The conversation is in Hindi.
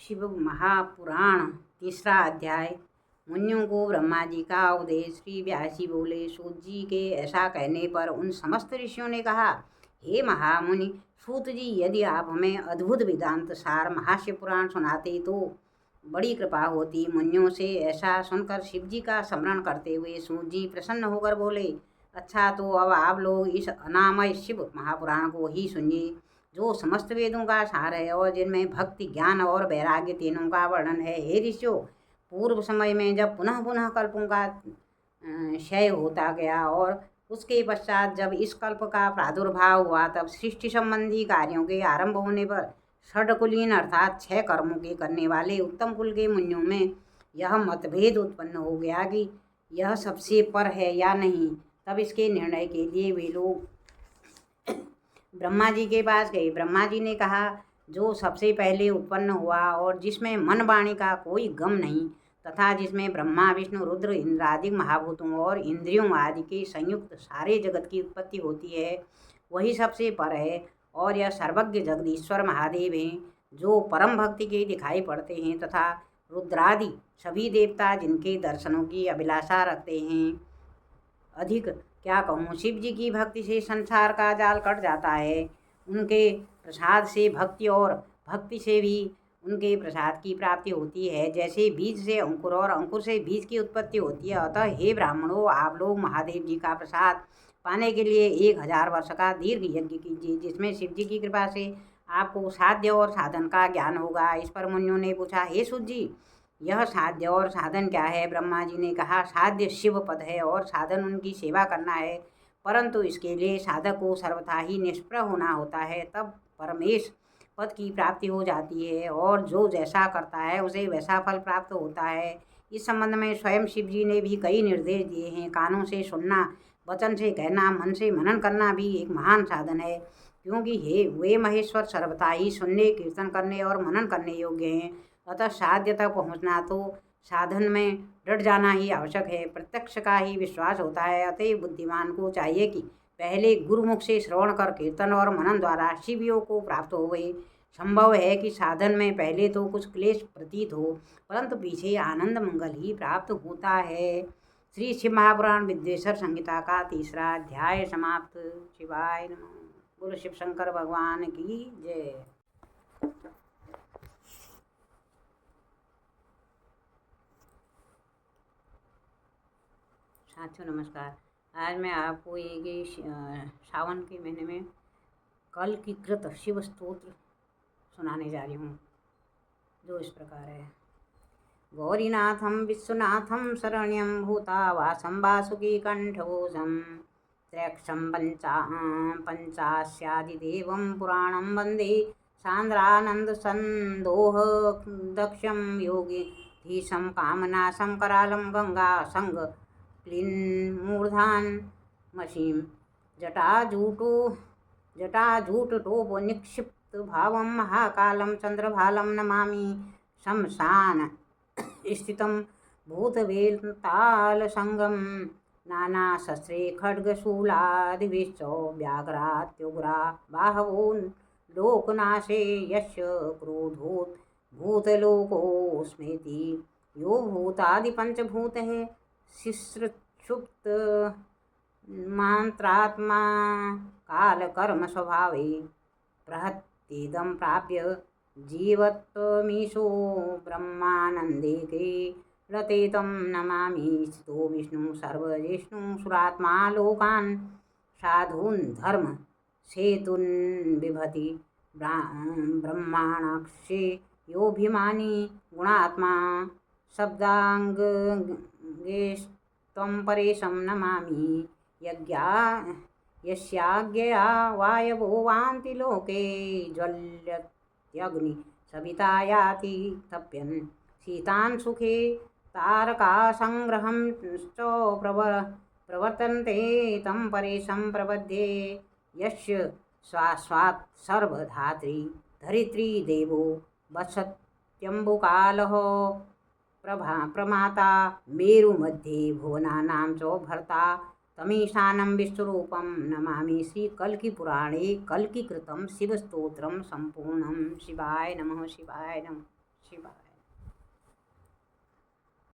शिव महापुराण तीसरा अध्याय। मुनियों को ब्रह्मा जी का उपदेश। श्री व्यास जी बोले, सूत जी के ऐसा कहने पर उन समस्त ऋषियों ने कहा, हे महामुनि सूत जी, यदि आप हमें अद्भुत वेदांत सार महाशिव पुराण सुनाते तो बड़ी कृपा होती। मुनियों से ऐसा सुनकर शिव जी का स्मरण करते हुए सूत जी प्रसन्न होकर बोले, अच्छा, तो अब आप लोग इस अनामय शिव महापुराण को ही सुनिए, जो समस्त वेदों का सार है और जिनमें भक्ति, ज्ञान और वैराग्य तीनों का वर्णन है। हे ऋषियों, पूर्व समय में जब पुनः पुनः कल्पों का क्षय होता गया और उसके पश्चात जब इस कल्प का प्रादुर्भाव हुआ, तब सृष्टि संबंधी कार्यों के आरंभ होने पर षड्कुलीन अर्थात 6 कर्मों के करने वाले उत्तम कुल के मुनियों में यह मतभेद उत्पन्न हो गया कि यह सबसे पर है या नहीं। तब इसके निर्णय के लिए वे लोग ब्रह्मा जी के पास गए। ब्रह्मा जी ने कहा, जो सबसे पहले उत्पन्न हुआ और जिसमें मन वाणी का कोई गम नहीं तथा जिसमें ब्रह्मा, विष्णु, रुद्र, इंद्रादि महाभूतों और इंद्रियों आदि के संयुक्त सारे जगत की उत्पत्ति होती है, वही सबसे पर है। और यह सर्वज्ञ जगदीश्वर महादेव हैं, जो परम भक्ति के दिखाई पड़ते हैं तथा रुद्रादि सभी देवता जिनके दर्शनों की अभिलाषा रखते हैं। अधिक क्या कहूँ, शिव जी की भक्ति से संसार का जाल कट जाता है। उनके प्रसाद से भक्ति और भक्ति से भी उनके प्रसाद की प्राप्ति होती है। जैसे बीज से अंकुर और अंकुर से बीज की उत्पत्ति होती है। अतः हे ब्राह्मणों, आप लोग महादेव जी का प्रसाद पाने के लिए 1000 वर्ष का दीर्घ यज्ञ कीजिए, जिसमें शिव जी की कृपा से आपको साध्य और साधन का ज्ञान होगा। इस पर मुनियों ने पूछा, हे सूत जी, यह साध्य और साधन क्या है? ब्रह्मा जी ने कहा, साध्य शिव पद है और साधन उनकी सेवा करना है, परंतु इसके लिए साधक को सर्वथा ही निष्प्रह होना होता है, तब परमेश पद की प्राप्ति हो जाती है और जो जैसा करता है उसे वैसा फल प्राप्त होता है। इस संबंध में स्वयं शिव जी ने भी कई निर्देश दिए हैं। कानों से सुनना, वचन से कहना, मन से मनन करना भी एक महान साधन है, क्योंकि वे महेश्वर सर्वथा ही सुनने, कीर्तन करने और मनन करने योग्य हैं। अतः साध्य तक पहुँचना तो साधन में डट जाना ही आवश्यक है। प्रत्यक्ष का ही विश्वास होता है। अतः बुद्धिमान को चाहिए कि पहले गुरुमुख से श्रवण कर कीर्तन और मनन द्वारा शिव योग को प्राप्त हो गए। संभव है कि साधन में पहले तो कुछ क्लेश प्रतीत हो, परंतु पीछे आनंद मंगल ही प्राप्त होता है। श्री शिव महापुराण विद्वेश्वर संहिता का तीसरा अध्याय समाप्त। शिवाय नमः। बोलो शिव शंकर भगवान की जय। साथियों नमस्कार। आज मैं आपको एक सावन के महीने में कल की कृत शिव स्तोत्र सुनाने जा रही हूँ, जो इस प्रकार है। गौरीनाथं विश्वनाथं शरण्यं भूतावासं वासुकी कंठभूषं त्रयक्षं पंचास्यादिदेवं पुराणं वन्दे सान्द्रानन्दसन्दोह दक्षं योगीधीशं कामनाशं करालं गंगासंग क्लीन्मूर्धान् मशीं जटाजूटटोप निक्षिप्त भावं महाकालं चंद्रभालं नमामि। शमशान स्थितं भूतवेतालसंगं नानाशस्त्रे खड्गशूलादिभिश्च व्याघ्रात्युग्रा बाहवो लोकनाशे यस्य क्रोधोद्भूतलोकोऽस्मेति यो भूतादिपञ्चभूतः शिश्रुक्षुप्त मंत्रात्मा कालकर्म स्वभावे प्रहत्येदं प्राप्य जीवत्वमीशो ब्रह्मानंदे के रतेतं नमामि। स्थितो विष्णु सर्वजिष्णु सुरात्मा लोकान् साधून् धर्म सेतुन् बिभति ब्रह्माणाक्षे योऽभिमानी गुणात्मा शब्दांगेस्त्वं परेशं नमामि। यस्याज्ञया वायवो वान्ति लोके ज्वल्यत्यग्नि सविता याति तप्यन् शीतान् सुखे तारकासंग्रहं च प्रवर्तन्ते तं परेशं प्रपद्ये। यस्य शाश्वत सर्वधात्री धरित्री देवो वत्सत्यम्बुकालः प्रमाता मेरुमध्ये भुवनानां च भर्ता तमीशानं विश्वरूपं नमामि। श्री कल्की पुराणे कल्की कृतं शिवस्तोत्रं संपूर्णं। शिवाय नमः। शिवाय नमः। शिवाय।